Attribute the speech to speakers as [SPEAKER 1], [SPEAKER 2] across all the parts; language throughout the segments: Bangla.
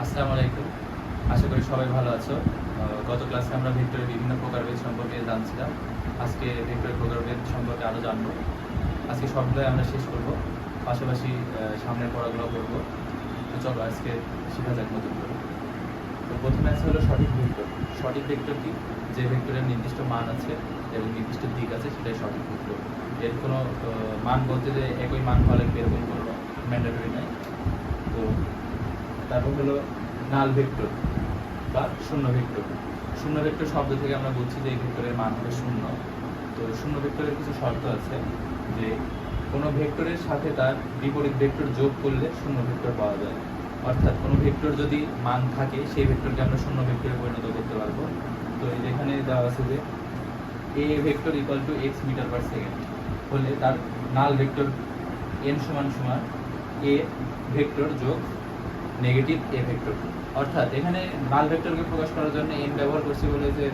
[SPEAKER 1] আসসালামু আলাইকুম। আশা করি সবাই ভালো আছো। গত ক্লাসে আমরা ভেক্টরের বিভিন্ন প্রকারভেদ সম্পর্কে জানছিলাম। আজকে ভেক্টরের প্রকারভেদ সম্পর্কে আরও জানবো। আজকে সবগুলোই আমরা শেষ করব, পাশাপাশি সামনের পড়াগুলো করব। তো চলো আজকে শেখা যাক নতুন করে। তো প্রথমে আছে হলো সঠিক ভেক্টর। সঠিক ভেক্টর কি? যে ভেক্টরের নির্দিষ্ট মান আছে এবং নির্দিষ্ট দিক আছে সেটাই সঠিক ভেক্টর। এর কোনো মান বলতে যে একই মান হওয়া লাগবে এরকম কোনো ম্যান্ডেটরি নাই। তো তারপর হলো নাল ভেক্টর বা শূন্য ভেক্টর। শূন্য ভেক্টর শব্দ থেকে আমরা বলছি যে এই ভেক্টরের মান হবে শূন্য। তো শূন্য ভেক্টরের কিছু শর্ত আছে, যে কোনো ভেক্টরের সাথে তার বিপরীত ভেক্টর যোগ করলে শূন্য ভেক্টর পাওয়া যায়। অর্থাৎ কোনো ভেক্টর যদি মান থাকে সেই ভেক্টরকে আমরা শূন্য ভেক্টরে পরিণত করতে পারবো। তো এখানে দেওয়া আছে যে A vector equal to x metre per second হলে তার নাল ভেক্টর এন সমান সমান এ ভেক্টর যোগ নেগেটিভ এ ভেক্টর। অর্থাৎ এখানে নাল ভেক্টরকে প্রকাশ করার জন্য এন ব্যবহার করছি বলে যে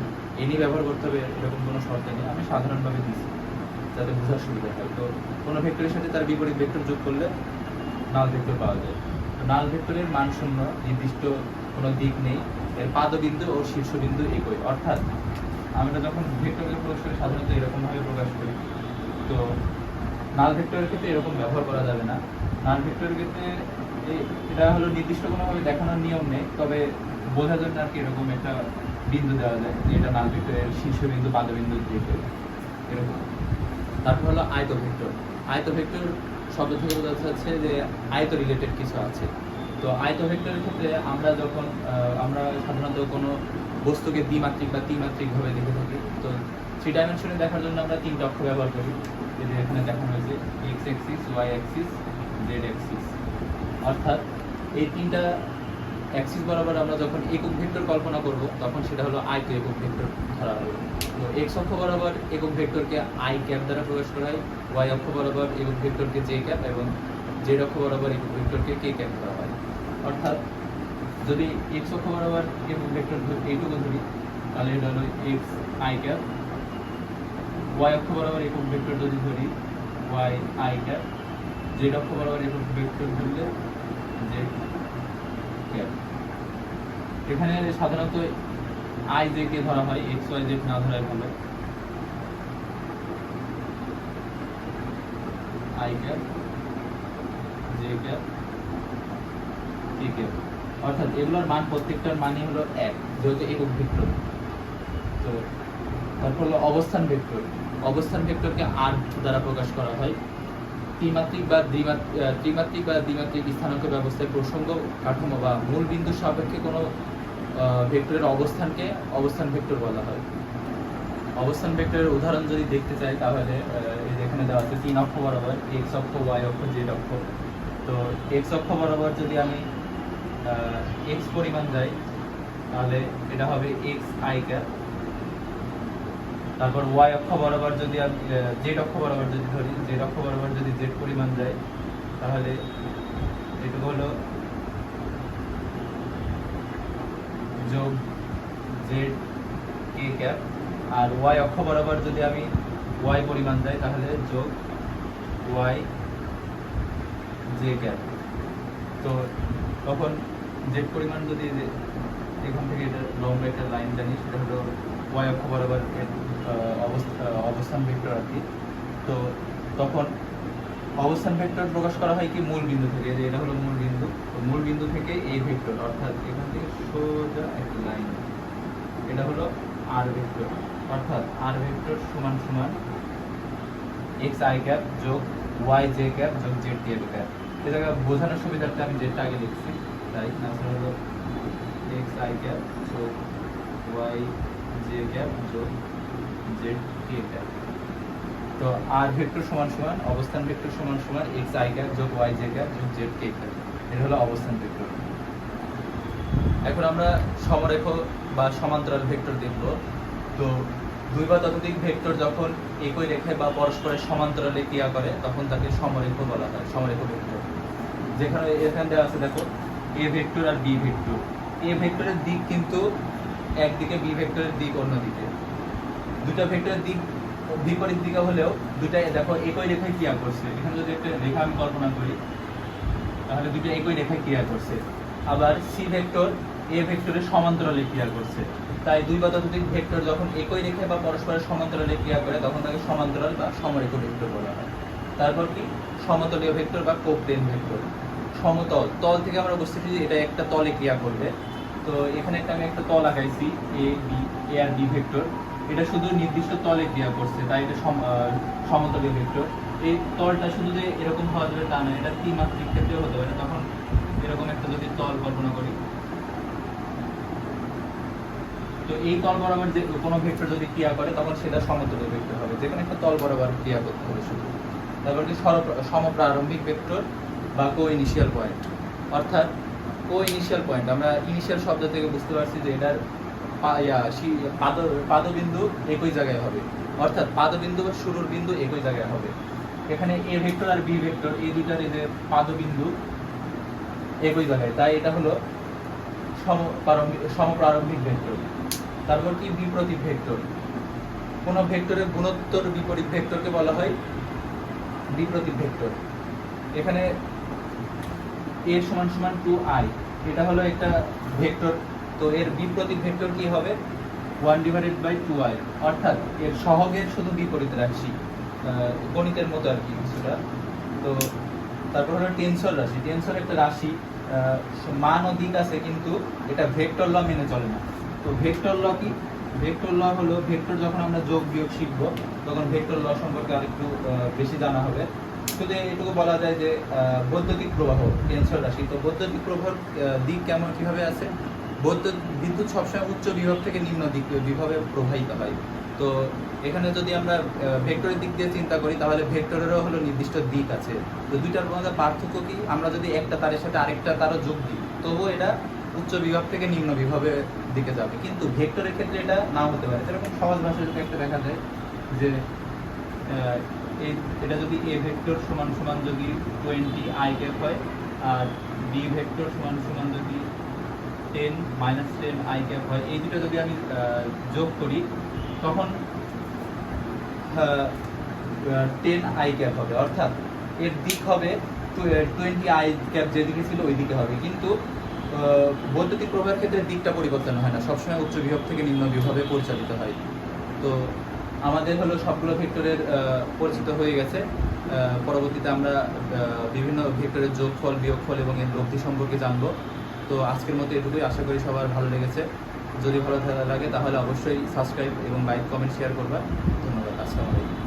[SPEAKER 1] এনই ব্যবহার করতে হবে এরকম কোনো শর্ত নেই, আমি সাধারণভাবে দিচ্ছি যাতে বোঝার সুবিধা হয়। তো কোনো ভেক্টরের সাথে তার বিপরীত ভেক্টর যোগ করলে নাল ভেক্টর পাওয়া যায়। তো নাল ভেক্টরের মান শূন্য, নির্দিষ্ট কোনো দিক নেই, এর পাদবিন্দু ও শীর্ষবিন্দু একই। অর্থাৎ আমরা যখন ভেক্টরকে প্রকাশ করি সাধারণত এরকমভাবে প্রকাশ করি। তো নাল ভেক্টরের ক্ষেত্রে এরকম ব্যবহার করা যাবে না। নাল ভেক্টরের ক্ষেত্রে এটা হলো নির্দিষ্ট কোনোভাবে দেখানোর নিয়ম নেই, তবে বোঝার জন্য আর কি এরকম একটা বিন্দু দেওয়া যায় যে এটা নাল ভেক্টরের শীর্ষবিন্দু পাদবিন্দু দিকে এরকম। তারপর হলো আয়ত ভেক্টর। আয়ত ভেক্টর শব্দ থেকে বোঝা যাচ্ছে যে আয়ত রিলেটেড কিছু আছে। তো আয়ত ভেক্টরের ক্ষেত্রে আমরা যখন আমরা সাধারণত কোনো বস্তুকে দ্বিমাত্রিক বা ত্রিমাত্রিকভাবে দেখে থাকি। তো থ্রি ডাইমেনশনে দেখার জন্য আমরা তিনটা অক্ষ ব্যবহার করি, যে এখানে দেখানো হয়েছে x axis, y axis, z axis. অর্থাৎ এই তিনটা অ্যাক্সিস বরাবর আমরা যখন একক ভেক্টর কল্পনা করব তখন সেটা হলো আয়ত একক ভেক্টর ধরা হবে। তো এক্স অক্ষ বরাবর একক ভেক্টরকে আই ক্যাপ দ্বারা প্রকাশ করা হয়, ওয়াই অক্ষ বরাবর একক ভেক্টরকে জে ক্যাপ এবং জেড অক্ষ বরাবর একক ভেক্টরকে কে ক্যাপ ধরা হয়। অর্থাৎ যদি এক্স অক্ষ বরাবর একক ভেক্টর এইটুকু ধরি তাহলে এটা হলো এক্স আই ক্যাপ, ওয়াই অক্ষ বরাবর একক ভেক্টর যদি ধরি ওয়াই আই ক্যাপ, জেড অক্ষ বরাবর একক ভেক্টর ধরলে জেড ক্যাপ। এখানে সাধারণত আই জে কে ধরা হয়, এক্স ওয়াই জেড না ধরাই ভালো। I cap, J cap, K cap. অর্থাৎ এগুলোর মান প্রত্যেকটার মানই হলো এক, যেহেতু একক ভেক্টর। তো তারপর হলো অবস্থান ভেক্টর। অবস্থান ভেক্টরকে আর দ্বারা প্রকাশ করা হয়। ত্রিমাত্রিক বা দ্বিমাত্রিক স্থানাঙ্ক ব্যবস্থায় প্রসঙ্গ কাঠামো বা মূল বিন্দুর সাপেক্ষে কোনো ভেক্টরের অবস্থানকে অবস্থান ভেক্টর বলা হয়। অবস্থান ভেক্টরের উদাহরণ যদি দেখতে চাই তাহলে এই যে এখানে দেওয়া আছে তিন অক্ষ বরাবর এক্স অক্ষ, ওয়াই অক্ষ, জেড অক্ষ। তো এক্স অক্ষ বরাবর যদি আমি এক্স পরিমাণ যাই তাহলে এটা হবে এক্স আই ক্যাপ। তারপর ওয়াই অক্ষ বরাবর যদি আমি জেড অক্ষ বরাবর যদি ধরি, জেড অক্ষ বরাবর যদি জেড পরিমাণ যায় তাহলে এটুকু হলো যোগ জেড কে ক্যাপ। আর ওয়াই অক্ষ বরাবর যদি আমি ওয়াই পরিমাণ যাই তাহলে যোগ ওয়াই জে ক্যাপ। তো তখন জেড পরিমাণ যদি এখান থেকে এটা লম্বা একটা লাইন জানি সেটা হলো ওয়াই অক্ষ বরাবর অবস্থান ভেক্টর আর কি। তো তখন অবস্থান ভেক্টর প্রকাশ করা হয় কি মূল বিন্দু থেকে, যে এটা হলো মূল বিন্দু। তো মূল বিন্দু থেকে এই ভেক্টর, অর্থাৎ এখান থেকে সোজা একটা লাইন, এটা হলো আর ভেক্টর। অর্থাৎ আর ভেক্টর সমান সমান এক্স আই ক্যাপ যোগ ওয়াই জে ক্যাপ যোগ জেড কে ক্যাপ। এই জায়গায় বোঝানোর সুবিধার্থে আমি যেটা আগে লিখছি, তাই আনসার হলো এক্স আই ক্যাপ যোগ ওয়াই জে ক্যাপ যোগ জেড কে ক্যাপ। তো আর ভেক্টর সমান সমান অবস্থান ভেক্টর সমান সমান এক্স আই ক্যাপ যোগ ওয়াই জে ক্যাপ যোগ জেড কে ক্যাপ। এটা হলো অবস্থান ভেক্টর। এখন আমরা সমরেখ বা সমান্তরাল ভেক্টর দেখব। তো দুই বা ততোধিক ভেক্টর যখন একই রেখায় বা পরস্পরের সমান্তরালে ক্রিয়া করে তখন তাকে সমরেখ বলা হয়, সমরেখ ভেক্টর। যেখানে এখানে দেওয়া আছে দেখো এ ভেক্টর আর বি ভেক্টর। এ ভেক্টরের দিক কিন্তু একদিকে, বি ভেক্টরের দিক অন্যদিকে। দুটা ভেক্টরের দিক বিপরীত দিকে হলেও দুটাই দেখো একই রেখায় ক্রিয়া করছে। এখানে যদি একটা রেখা আমি কল্পনা করি তাহলে দুটো একই রেখায় ক্রিয়া করছে। আবার সি ভেক্টর এ ভেক্টরের সমান্তরালে ক্রিয়া করছে। তাই দুই পদার্থিক ভেক্টর যখন একই রেখে বা পরস্পরের সমান্তরালে ক্রিয়া করে তখন তাকে সমান্তরাল বা সমরেখ ভেক্টর বলা হয়। তারপর কি সমতলীয় ভেক্টর বা কোপ্লেন ভেক্টর। সমতল তল থেকে আমরা বুঝতেছি যে এটা একটা তলে ক্রিয়া করবে। তো এখানে আমি একটা তল আঁকাইছি এ আর বি ভেক্টর, এটা শুধু নির্দিষ্ট তলে ক্রিয়া করছে তাই এটা সমতলীয় ভেক্টর। এই তলটা শুধু যে এরকম হওয়া যাবে তা না, এটা ত্রিমাত্রিক ক্ষেত্রেও হতে পারে। তখন এরকম একটা যদি তল কল্পনা করি, তো এই তল বরাবর যে কোনো ভেক্টর যদি ক্রিয়া করে তখন সেটা সমতলীয় ভেক্টর হবে, যে কোনো একটা তল বরাবর ক্রিয়া করতে হবে শুধু। তারপর কি সমপ্রারম্ভিক ভেক্টর বা কো ইনিশিয়াল পয়েন্ট। অর্থাৎ কো ইনিশিয়াল পয়েন্ট আমরা ইনিশিয়াল শব্দ থেকে বুঝতে পারছি যে এটার পাদবিন্দু একই জায়গায় হবে, অর্থাৎ পাদবিন্দু বা শুরুর বিন্দু একই জায়গায় হবে। এখানে এ ভেক্টর আর বি ভেক্টর এই দুইটার এই যে পাদবিন্দু একই জায়গায়, তাই এটা হলো সমপ্রারম্ভিক ভেক্টর। তারপর কি বিপ্রতীক ভেক্টর। কোন ভেক্টরের গুণোত্তর বিপরীত ভেক্টরকে বলা হয় বিপ্রতীক ভেক্টর। এখানে a সমান সমান 2i, এটা হলো একটা ভেক্টর। তো এর বিপ্রতীক ভেক্টর কি হবে 1/2i, অর্থাৎ এর সহগের শুধু বিপরীত রাশি, গণিতের মতো আর কি কিছুটা। তো তারপর হলো টেনসর রাশি। টেনসর একটা রাশি, মান ও দিক আছে কিন্তু এটা ভেক্টর ল মেনে চলে না। তো ভেক্টর ল কি? ভেক্টর ল হলো ভেক্টর যখন আমরা যোগ বিয়োগ শিখব তখন ভেক্টর ল সম্পর্কে আরেকটু বেশি জানা হবে। শুধু এটুকু বলা যায় যে বৈদ্যুতিক প্রবাহ টেনসর রাশি। তো বৈদ্যুতিক প্রবাহের দিক কেমন কিভাবে আছে? বিদ্যুৎ সবসময় উচ্চ বিভব থেকে নিম্ন দিক বিভবে প্রবাহিত হয়। তো এখানে যদি আমরা ভেক্টরের দিক দিয়ে চিন্তা করি তাহলে ভেক্টরেরও হলো নির্দিষ্ট দিক আছে। তো দুইটার মধ্যে পার্থক্য কি? আমরা যদি একটা তারের সাথে আরেকটা তারও যোগ দিই তবুও এটা উচ্চ বিভব থেকে নিম্ন বিভবের দিকে যাবে, কিন্তু ভেক্টরের ক্ষেত্রে এটা নাও হতে পারে। যেরকম সহজ ভাষায় যদি একটা দেখা যায় যে এটা যদি এ ভেক্টর সমান সমান যদি 20i ক্যাপ হয় আর বি ভেক্টর সমান সমান যদি 10 - 10i ক্যাপ হয়, এই দুটো যদি আমি যোগ করি তখন 10i ক্যাপ হবে, অর্থাৎ এর দিক হবে 20i ক্যাপ যেদিকে ছিল ওই দিকে হবে। কিন্তু বৈদ্যুতিক প্রবাহের ক্ষেত্রে দিকটা পরিবর্তন হয় না, সবসময় উচ্চ বিভব থেকে নিম্ন বিভবে পরিচালিত হয়। তো আমাদের হলো সবগুলো ভেক্টরের পরিচিত হয়ে গেছে। পরবর্তীতে আমরা বিভিন্ন ভেক্টরের যোগফল বিয়োগফল এবং এর লব্ধি সম্পর্কে জানবো। তো আজকের মতো এটুকুই, আশা করি সবার ভালো লেগেছে। যদি ভালো লাগে তাহলে অবশ্যই সাবস্ক্রাইব এবং লাইক কমেন্ট শেয়ার করবা। ধন্যবাদ। আসসালামু আলাইকুম।